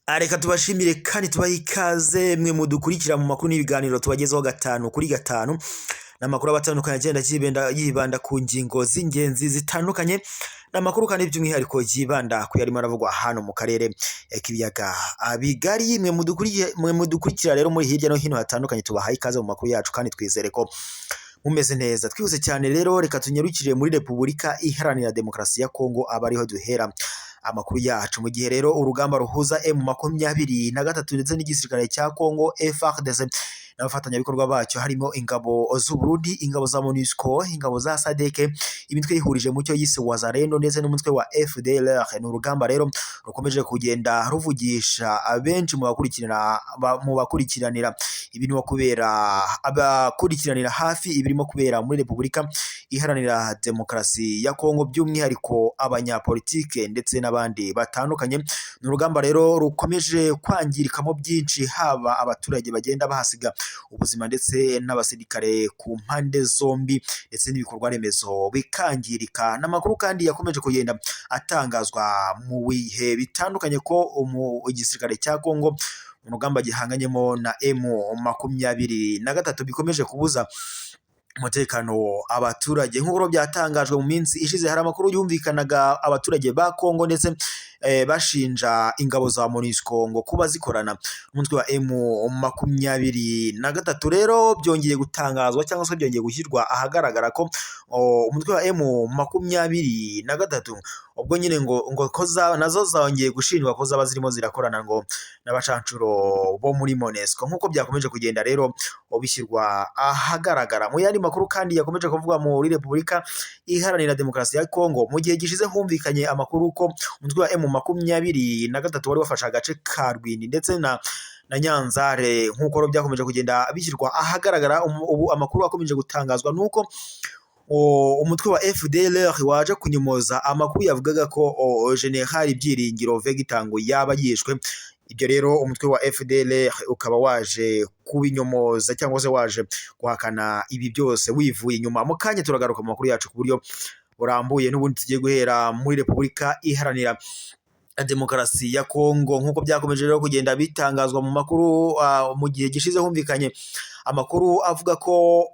Reka tubashimire kandi tubahe ikaze mwe mudukurikira mu makuru n'ibiganiro tubagezaho gatanu kuri gatanu n'amakuru abatandukanye agenda yibanda ku ngingo z'ingenzi zitandukanye n'amakuru kandi by'umwihariko yibanda ku yarimo aravugwa hano mu karere k'ibiyaga bigari. Mwe mudukurikira rero muri hirya no hino hatandukanye tubahaye ikaze mu makuru yacu kandi twizere ko mumeze neza. Twihuse cyane rero reka tunyarukire muri Repubulika Iharanira Demokarasi ya Kongo abariho duhera amakuru yacu, mu gihe rero urugamba ruhuza M23 ndetse n'igisirikare cya Kongo FARDC n'abafatanyabikorwa bacyo harimo ingabo z'u Burundi, ingabo za Monusco, ingabo za SADC, imitwe yihurije mu cyo yise Wazalendo ndetse n'umutwe wa FDLR. Ni urugamba rero rukomeje kugenda ruvugisha abenshi mu bakurikiranira ibirimo kubera abakurikiranira hafi ibirimo kubera muri Repubulika Iharanira Demokarasi ya Kongo, by'umwihariko abanyapolitike ndetse n'abandi batandukanye. Ni urugamba rero rukomeje kwangirikamo byinshi, haba abaturage bagenda bahasiga ubuzima ndetse n'abasirikare ku mpande zombi ndetse n'ibikorwa remezo bikangirika. N'amakuru kandi yakomeje kugenda atangazwa mu bihe bitandukanye ko igisirikare cya Kongo mu rugamba gihanganyemo na M23 bikomeje kubuza umutekano abaturage. Nk'uko byatangajwe mu minsi ishize, hari amakuru yumvikanaga abaturage ba Kongo ndetse bashinja ingabo za Monusco ngo kuba zikorana n'umutwe wa M23. Rero byongeye gutangazwa cyangwa se byongeye gushyirwa ahagaragara ko umutwe wa M23 ubwo nyine ngo nazo zongeye gushinjwa ko zaba zirimo zirakorana ngo n'abacancuro bo muri Monusco, nk'uko byakomeje kugenda rero bishyirwa ahagaragara. Mu yandi makuru kandi yakomeje kuvuga muri Repubulika Iharanira Demokarasi ya Kongo, mu gihe gishize humvikanye amakuru ko umutwe wa M23 wari wafashe agace ka Rwindi ndetse na Nyanzare. Nk'uko byakomeje kugenda bishyirwa ahagaragara, ubu amakuru akomeje gutangazwa nuko umutwe wa FDLR waje kunyomoza amakuru yavugaga ko General Byiringiro Victor ngo yaba yishwe. Ibyo rero umutwe wa FDLR ukaba waje kubinyomoza cyangwa se waje guhakana ibi byose wivuye inyuma. Mu kanya turagaruka mu makuru yacu ku buryo burambuye, n'ubundi tugiye guhera muri Repubulika Iharanira Demokarasi ya Kongo. Nk'uko byakomeje rero kugenda bitangazwa mu makuru, mu gihe gishize humvikanye amakuru avuga ko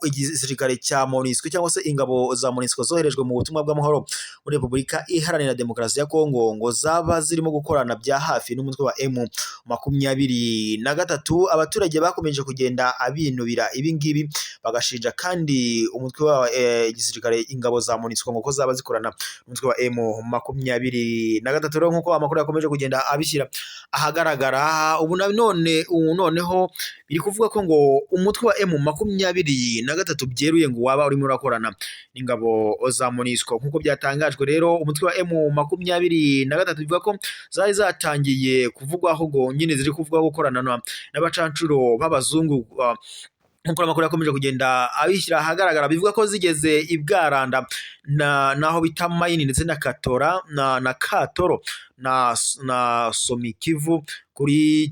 igisirikare cya Monusco cyangwa se ingabo za Monusco zoherejwe mu butumwa bw'amahoro muri Repubulika Iharanira Demokarasi ya Kongo ngo zaba zirimo gukorana bya hafi n'umutwe wa M23. Abaturage bakomeje kugenda abinubira ibi ngibi, bagashinja kandi umutwe wa igisirikare ingabo za Monusco ngo ko zaba zikorana n'umutwe wa M23. Nk'uko amakuru yakomeje kugenda abishyira ahagaragara, ubu noneho biri kuvuga ko ngo umutwe wa M23 byeruye ngo waba urimo urakorana n'ingabo za Monusco. Nk'uko byatangajwe rero, umutwe wa M23 bivuga ko zari zatangiye kuvugwaho ngo nyine ziri kuvugwaho gukorana n'abacancuro b'abazungu. Nk'uko amakuru yakomeje kugenda abishyira ahagaragara, bivuga ko zigeze ibwaranda naho bita Mayini ndetse na Katoro na Somikivu kuri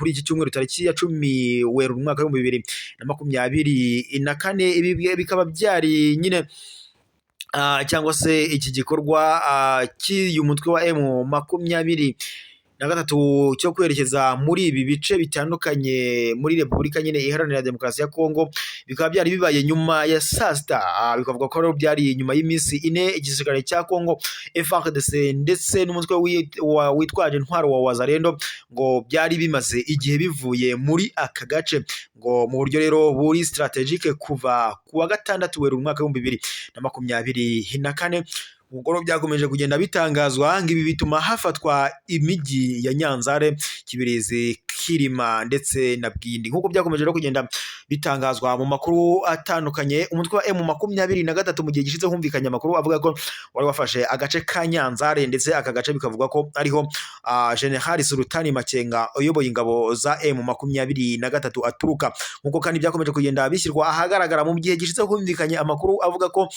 iki cyumweru tariki ya 10 Werurwe umwaka wa 2024. Ibi bikaba byari nyine cyangwa se iki gikorwa cy'uyu mutwe wa M23 cyo kwerekeza muri ibi bice bitandukanye muri Repubulika nyine Iharanira Demokarasi ya Kongo. Bikaba byari bibaye nyuma ya saa sita, bikavuga ko byari nyuma y'iminsi ine igisirikare cya Kongo FARDC ndetse n'umutwe witwaje intwaro wa Wazalendo ngo byari bimaze igihe bivuye muri aka gace ngo mu buryo rero buri strategique kuva ku wa 6 Werurwe umwaka wa 2024. Ubwo byakomeje kugenda bitangazwa ngo ibi bituma hafatwa imijyi ya Nyanzare, Kibirizi, Kirima ndetse na Bwindi. Nk'uko byakomeje rero kugenda bitangazwa mu makuru atandukanye, umutwe wa M23 mu gihe gishize humvikanye amakuru avuga ko wari wafashe agace ka Nyanzare, ndetse aka gace bikavuga ko ariho General Sultani Makenga uyoboye ingabo za M23 aturuka. Nk'uko kandi byakomeje kugenda bishyirwa ahagaragara, mu gihe gishize humvikanye amakuru avuga ko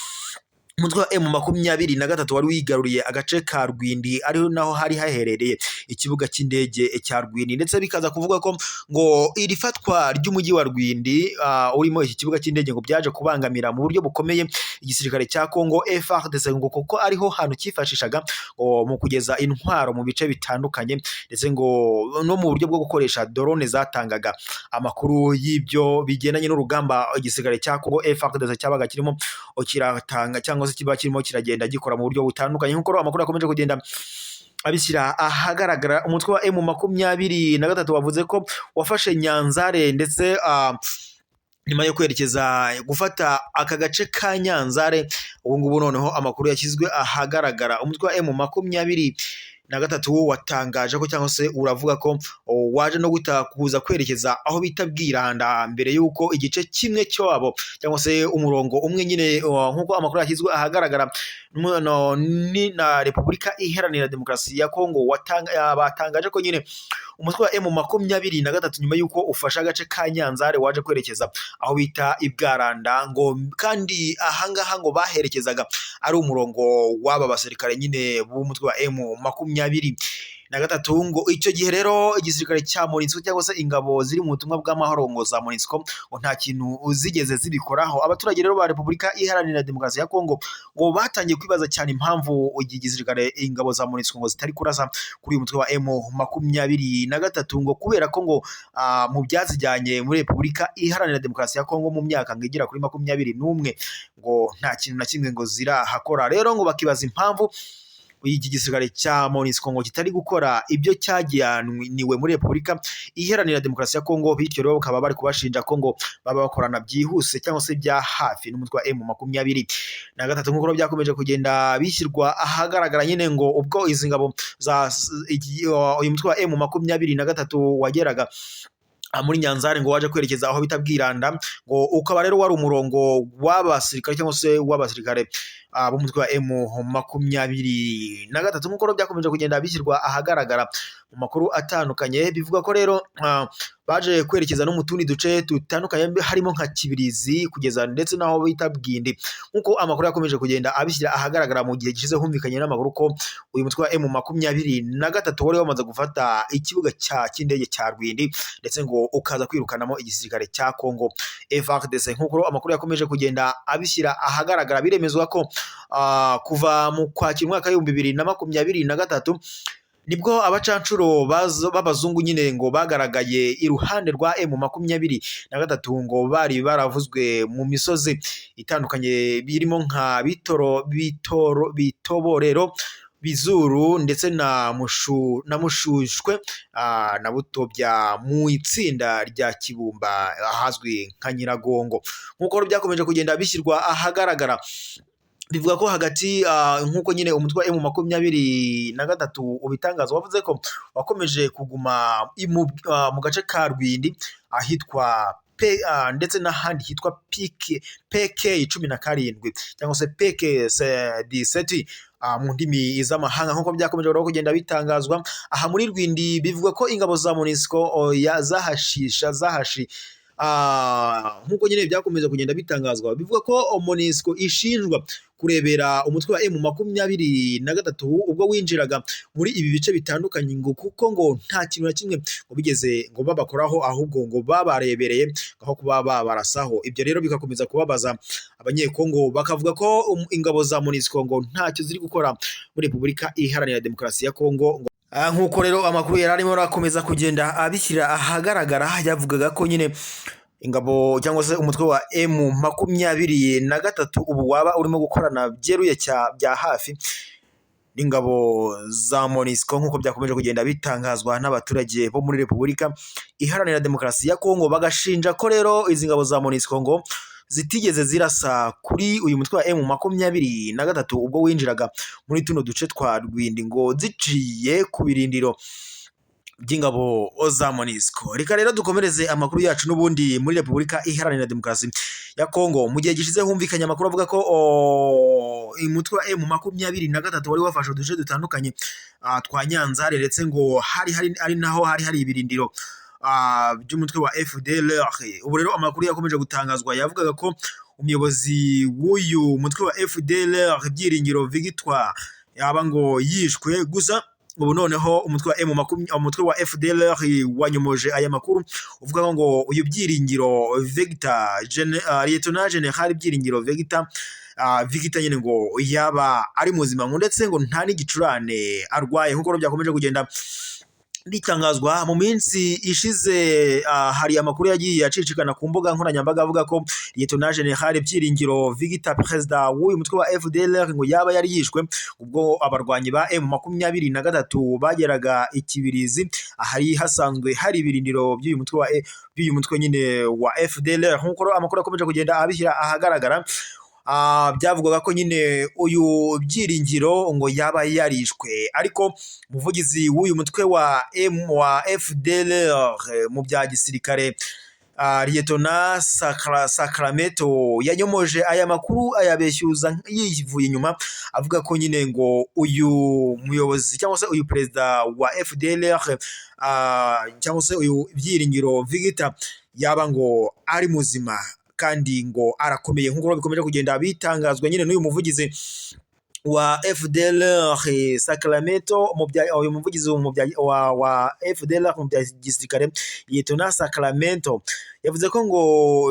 umutwe wa M23 wari wigaruriye agace ka Rwindi ariho naho hari haherereye ikibuga cy'indege cya Rwindi, ndetse bikaza kuvuga ko ngo iri fatwa ry'umujyi wa Rwindi urimo iki kibuga cy'indege ngo byaje kubangamira mu buryo bukomeye igisirikare cya Congo FARDC, ngo kuko ariho hantu cyifashishaga mu kugeza intwaro mu bice bitandukanye, ndetse ngo no mu buryo bwo gukoresha drone zatangaga amakuru y'ibyo bigendanye n'urugamba igisirikare cya Congo FARDC cyabaga kirimo kiratanga cyangwa se kiba kirimo kiragenda gikora mu buryo butandukanye. Nk'uko amakuru akomeje kugenda abishyira ahagaragara, umutwe wa M23 wavuze ko wafashe Nyanzare, ndetse nyuma yo kwerekeza gufata aka gace ka Nyanzare, ubu ngubu noneho amakuru yashyizwe ahagaragara. Umutwe wa M23 watangaje ko cyangwa se uravuga ko waje no kuza kwerekeza aho bita Bwiranda, mbere y'uko igice kimwe cyabo cyangwa se umurongo umwe nyine nk'uko amakuru yashyizwe ahagaragara na Repubulika Iharanira Demokarasi ya Congo batangaje ko nyine umutwe wa M23 nyuma y'uko ufashe agace ka Nyanzare waje kwerekeza aho bita Ibwaranda, ngo kandi ahangaha ngo baherekezaga ari umurongo w'aba basirikare nyine b'umutwe wa M23. Ngo icyo gihe rero igisirikare cya Monusco cyangwa se ingabo ziri mu butumwa bw'amahoro ngo za Monusco ngo nta kintu zigeze zibikoraho. Abaturage rero ba Repubulika Iharanira Demokarasi ya Congo ngo batangiye kwibaza cyane impamvu igisirikare ingabo za Monusco ngo zitari kurasa kuri uyu mutwe wa M23, ngo kubera ko ngo mu byazijyanye muri Repubulika Iharanira Demokarasi ya Congo mu myaka ngo igera kuri 21 ngo nta kintu na kimwe ngo zirahakora. Rero ngo bakibaza impamvu iki gisirikare cya Monusco ngo kitari gukora ibyo cyagiyaniwe muri Repubulika Iharanira Demokarasi ya Congo, bityo rero bakaba bari kubashinja ko ngo baba bakorana byihuse cyangwa se bya hafi n'umutwe wa M23. Nk'uko byakomeje kugenda bishyirwa ahagaragara nyine ngo ubwo izi ngabo za uyu mutwe wa M23 wageraga muri Nyanzare ngo waje kwerekeza aho bita Bwiranda, ngo ukaba rero wari umurongo w'abasirikare cyangwa se w'abasirikare b'umutwe wa M23. Nk'uko byakomeje kugenda bishyirwa ahagaragara mu makuru atandukanye, bivuga ko rero baje kwerekeza no mu tundi duce dutandukanye harimo nka Kibirizi kugeza ndetse naho bita Bwindi. Nk'uko amakuru yakomeje kugenda abishyira ahagaragara mu gihe gishize, humvikanye n'amakuru ko uyu mutwe wa M23 wari wamaze gufata ikibuga cy'indege cya Rwindi, ndetse ngo ukaza kwirukanamo igisirikare cya Congo FARDC. Nk'uko amakuru yakomeje kugenda abishyira ahagaragara, biremezwa ko kuva mu Kwakira umwaka w'2023 nibwo abacancuro b'abazungu nyine ngo bagaragaye iruhande rwa M23 ngo bari baravuzwe mu misozi itandukanye birimo nka Bitoborero, Bizuru ndetse na Mushushwe na Butobya mu itsinda rya Kibumba ahazwi nka Nyiragongo. Nk'uko byakomeje kugenda bishyirwa ahagaragara, bivuga ko hagati nk'uko nyine umutwe wa M23 ubitangaza, wavuze ko wakomeje kuguma mu gace ka Rwindi ahitwa ndetse n'ahandi hitwa PK17 cyangwa se PK17 mu ndimi z'amahanga. Nk'uko byakomeje kugenda bitangazwa aha muri Rwindi, bivuga ko ingabo za Monusco nk'uko nyine byakomeza kugenda bitangazwa, bivuga ko Monusco ishinjwa kurebera umutwe wa M23 ubwo winjiraga muri ibi bice bitandukanye, ngo kuko ngo nta kintu na kimwe ngo bigeze ngo babakoraho, ahubwo ngo babarebereye aho kuba babarasaho. Ibyo rero bikakomeza kubabaza Abanye-Congo, bakavuga ko ingabo za Monusco ngo ntacyo ziri gukora muri Repubulika Iharanira Demokarasi ya Congo. Nk'uko rero amakuru yari arimo arakomeza kugenda abishyira ahagaragara, yavugaga ko nyine ingabo cyangwa se umutwe wa M23 ubu waba urimo gukorana byeruye bya hafi n'ingabo za Monusco, nk'uko byakomeje kugenda bitangazwa n'abaturage bo muri Repubulika Iharanira Demokarasi ya Congo, bagashinja ko rero izi ngabo za Monusco ngo zitigeze zirasa kuri uyu mutwe wa M23 ubwo winjiraga muri tuno duce twa Rwindi, ngo ziciye ku birindiro by'ingabo za Monusco. Reka rero dukomereze amakuru yacu n'ubundi muri Repubulika Iharanira Demokarasi ya Congo. Mu gihe gishize humvikanye amakuru avuga ko umutwe wa M23 wari wafashe uduce dutandukanye twa Nyanzare, ndetse ngo hari naho hari ibirindiro by'umutwe wa FDLR. Ubu rero amakuru yakomeje gutangazwa, yavugaga ko umuyobozi w'uyu mutwe wa FDLR Byiringiro Victoire yaba ngo yishwe. Gusa ubu noneho umutwe wa FDLR wanyomoje aya makuru uvuga ngo uyu Byiringiro Victor Lieutenant General Byiringiro Victor nyine ngo yaba ari muzima ndetse ngo nta n'igicurane arwaye nk'uko byakomeje kugenda bitangazwa mu minsi ishize. Hari amakuru yagiye acicikana ku mbuga nkoranyambaga avuga ko Lieutenant General Byiringiro Victor perezida w'uyu mutwe wa FDLR ngo yaba yari yishwe ubwo abarwanyi ba M23 bageraga ikibirizi ahari hasanzwe hari ibirindiro by'uyu mutwe nyine wa FDLR. nk'uko amakuru akomeje kugenda abishyira ahagaragara, byavugaga ko nyine uyu Byiringiro ngo yaba yarishwe, ariko umuvugizi w'uyu mutwe wa FDLR mu bya gisirikare Lieutenant Sacramento yanyomoje aya makuru ayabeshyuza yivuye inyuma, avuga ko nyine ngo uyu muyobozi cyangwa se uyu perezida wa FDLR cyangwa se uyu Byiringiro Victor yaba ngo ari muzima kandi ngo arakomeye nk'uko bikomeje kugenda bitangazwa nyine n'uyu muvugizi wa FDLR Sacramento. Uyu muvugizi wa FDLR mu bya gisirikare Lieutenant Sacramento yavuze ko ngo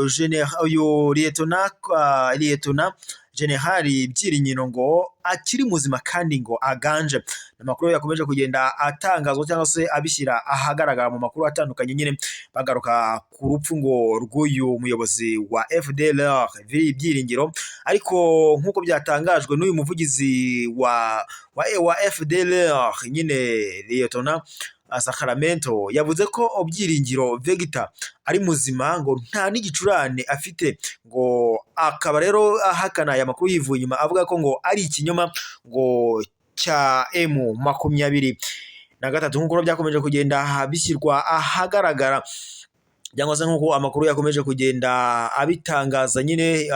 uyu Lieutenant General Byiringiro ngo akiri muzima kandi ngo aganje. Amakuru yakomeje kugenda atangazwa cyangwa se abishyira ahagaragara mu makuru atandukanye nyine bagaruka ku rupfu ngo rw'uyu muyobozi wa FDLR Byiringiro, ariko nk'uko byatangajwe n'uyu muvugizi wa FDLR nyine Lieutenant Sacramento yavuze ko Byiringiro Victor ari muzima ngo nta n'igicurane afite, ngo akaba rero ahakana aya makuru yivuye inyuma avuga ko ngo ari ikinyoma ngo cya M23 nk'uko byakomeje kugenda bishyirwa ahagaragara cyangwa se nk'uko amakuru yakomeje kugenda abitangaza nyine.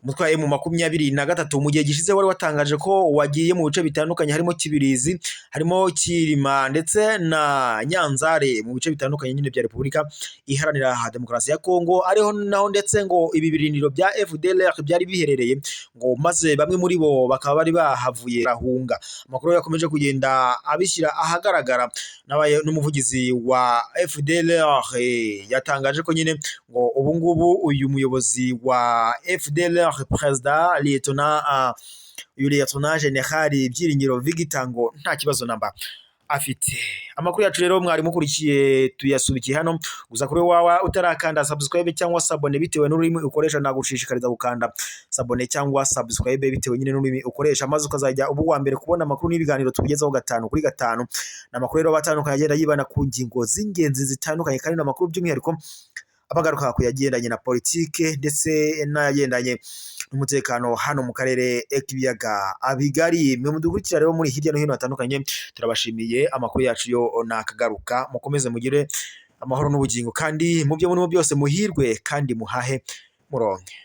Umutwe wa M23 mu gihe gishize wari watangaje ko wagiye mu bice bitandukanye harimo Kibirizi, harimo Kirima ndetse na Nyanzare mu bice bitandukanye nyine bya Repubulika Iharanira Demokarasi ya Kongo, ariho naho ndetse ngo ibi birindiro bya FDLR byari biherereye, ngo maze bamwe muri bo bakaba bari bahavuye rahunga. Amakuru yakomeje kugenda abishyira ahagaragara n'umuvugizi wa FDLR yatangaje ko nyine ngo ubu ngubu uyu muyobozi wa FDLR perezida Lieutenant General Byiringiro Victor ngo nta kibazo namba afite. Amakuru yacu rero mwari mukurikiye tuyasubikiye hano, gusa kuri wawa utarakanda subscribe cyangwa sabone bitewe n'ururimi ukoresha, nagushishikariza gukanda sabone cyangwa subscribe bitewe nyine n'ururimi ukoresha, maze ukazajya ubu wa mbere kubona amakuru n'ibiganiro tubigezaho 5 kuri 5. N'amakuru rero batandukanye agenda yibana ku ngingo z'ingenzi zitandukanye, kandi n'amakuru by'umwihariko abagaruka kuyagendanye na politike ndetse n'ayagendanye n'umutekano hano mu karere k'ibiyaga bigari. Mwe mudukurikira rero muri hirya no hino hatandukanye, turabashimiye. Amakuru yacu yo nakagaruka, mukomeze mugire amahoro n'ubugingo, kandi mu byo muri byose muhirwe kandi muhahe muronke.